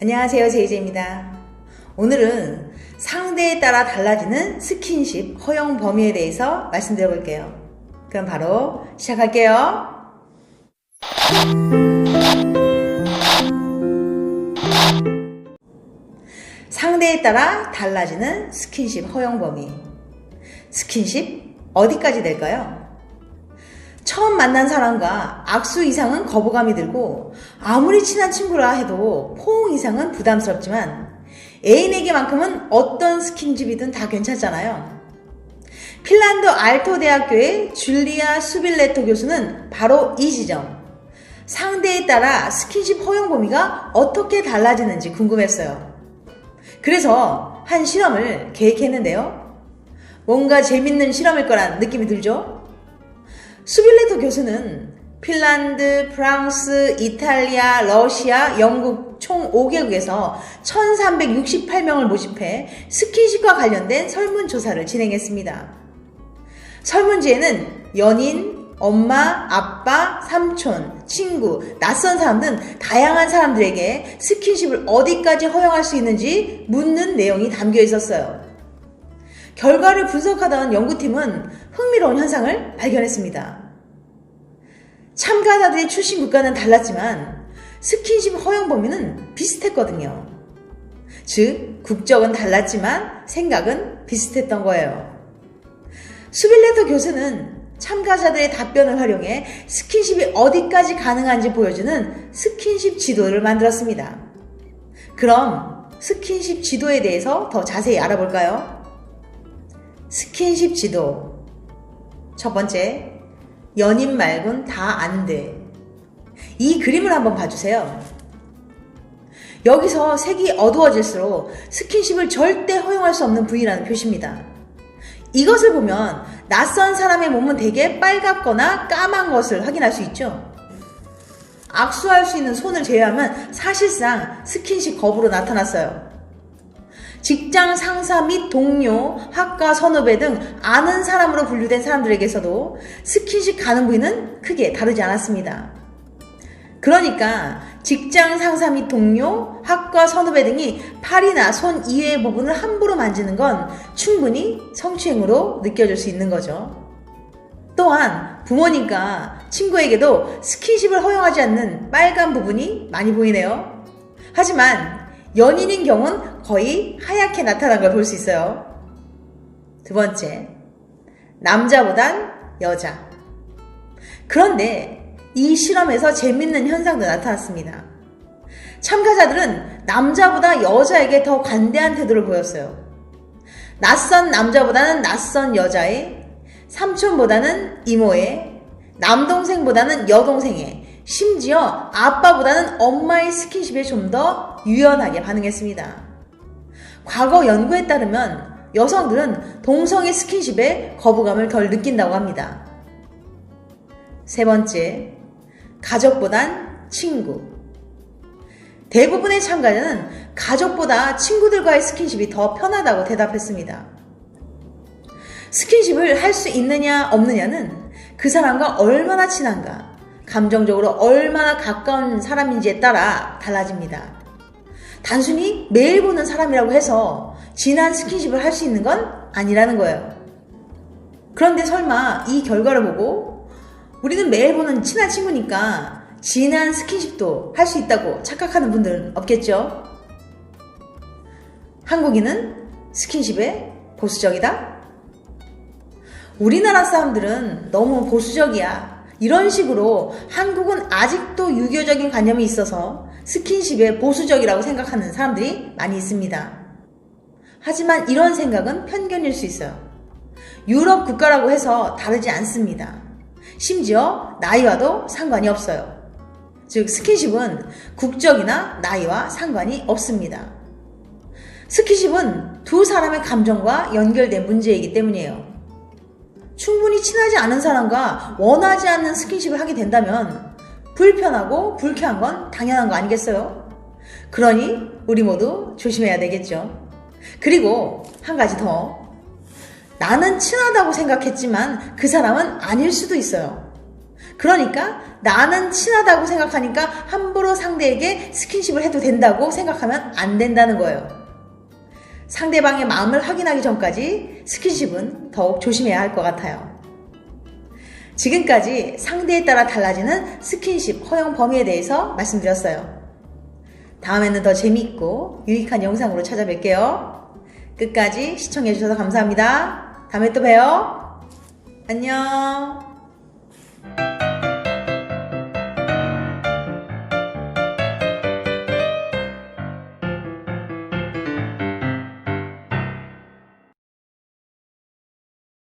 안녕하세요, 제이제입니다. 오늘은 상대에 따라 달라지는 스킨십 허용 범위에 대해서 말씀드려 볼게요. 그럼 바로 시작할게요. 상대에 따라 달라지는 스킨십 허용 범위. 스킨십 어디까지 될까요? 처음 만난 사람과 악수 이상은 거부감이 들고 아무리 친한 친구라 해도 포옹 이상은 부담스럽지만 애인에게만큼은 어떤 스킨십이든 다 괜찮잖아요. 핀란드 알토 대학교의 줄리아 수빌레토 교수는 바로 이 지점, 상대에 따라 스킨십 허용 범위가 어떻게 달라지는지 궁금했어요. 그래서 한 실험을 계획했는데요. 뭔가 재밌는 실험일 거란 느낌이 들죠? 수빌레토 교수는 핀란드, 프랑스, 이탈리아, 러시아, 영국 총 5개국에서 1368명을 모집해 스킨십과 관련된 설문조사를 진행했습니다. 설문지에는 연인, 엄마, 아빠, 삼촌, 친구, 낯선 사람 등 다양한 사람들에게 스킨십을 어디까지 허용할 수 있는지 묻는 내용이 담겨 있었어요. 결과를 분석하던 연구팀은 흥미로운 현상을 발견했습니다. 참가자들의 출신 국가는 달랐지만 스킨십 허용 범위는 비슷했거든요. 즉, 국적은 달랐지만 생각은 비슷했던 거예요. 수빌레토 교수는 참가자들의 답변을 활용해 스킨십이 어디까지 가능한지 보여주는 스킨십 지도를 만들었습니다. 그럼 스킨십 지도에 대해서 더 자세히 알아볼까요? 스킨십 지도. 첫 번째, 연인 말곤 다 안 돼. 이 그림을 한번 봐주세요. 여기서 색이 어두워질수록 스킨십을 절대 허용할 수 없는 부위라는 표시입니다. 이것을 보면 낯선 사람의 몸은 대개 빨갛거나 까만 것을 확인할 수 있죠. 악수할 수 있는 손을 제외하면 사실상 스킨십 거부로 나타났어요. 직장 상사 및 동료, 학과 선후배 등 아는 사람으로 분류된 사람들에게서도 스킨십 가는 부위는 크게 다르지 않았습니다. 그러니까 직장 상사 및 동료, 학과 선후배 등이 팔이나 손 이외의 부분을 함부로 만지는 건 충분히 성추행으로 느껴질 수 있는 거죠. 또한 부모님과 친구에게도 스킨십을 허용하지 않는 빨간 부분이 많이 보이네요. 하지만 연인인 경우는 거의 하얗게 나타난 걸 볼 수 있어요. 두 번째, 남자보단 여자. 그런데 이 실험에서 재밌는 현상도 나타났습니다. 참가자들은 남자보다 여자에게 더 관대한 태도를 보였어요. 낯선 남자보다는 낯선 여자애, 삼촌보다는 이모애, 남동생보다는 여동생애, 심지어 아빠보다는 엄마의 스킨십에 좀 더 유연하게 반응했습니다. 과거 연구에 따르면 여성들은 동성의 스킨십에 거부감을 덜 느낀다고 합니다. 세 번째, 가족보단 친구. 대부분의 참가자는 가족보다 친구들과의 스킨십이 더 편하다고 대답했습니다. 스킨십을 할 수 있느냐 없느냐는 그 사람과 얼마나 친한가, 감정적으로 얼마나 가까운 사람인지에 따라 달라집니다. 단순히 매일 보는 사람이라고 해서 진한 스킨십을 할 수 있는 건 아니라는 거예요. 그런데 설마 이 결과를 보고 우리는 매일 보는 친한 친구니까 진한 스킨십도 할 수 있다고 착각하는 분들은 없겠죠? 한국인은 스킨십에 보수적이다? 우리나라 사람들은 너무 보수적이야. 이런 식으로 한국은 아직도 유교적인 관념이 있어서 스킨십에 보수적이라고 생각하는 사람들이 많이 있습니다. 하지만 이런 생각은 편견일 수 있어요. 유럽 국가라고 해서 다르지 않습니다. 심지어 나이와도 상관이 없어요. 즉, 스킨십은 국적이나 나이와 상관이 없습니다. 스킨십은 두 사람의 감정과 연결된 문제이기 때문이에요. 충분히 친하지 않은 사람과 원하지 않는 스킨십을 하게 된다면 불편하고 불쾌한 건 당연한 거 아니겠어요? 그러니 우리 모두 조심해야 되겠죠. 그리고 한 가지 더. 나는 친하다고 생각했지만 그 사람은 아닐 수도 있어요. 그러니까 나는 친하다고 생각하니까 함부로 상대에게 스킨십을 해도 된다고 생각하면 안 된다는 거예요. 상대방의 마음을 확인하기 전까지 스킨십은 더욱 조심해야 할 것 같아요. 지금까지 상대에 따라 달라지는 스킨십 허용 범위에 대해서 말씀드렸어요. 다음에는 더 재미있고 유익한 영상으로 찾아뵐게요. 끝까지 시청해주셔서 감사합니다. 다음에 또 봬요. 안녕.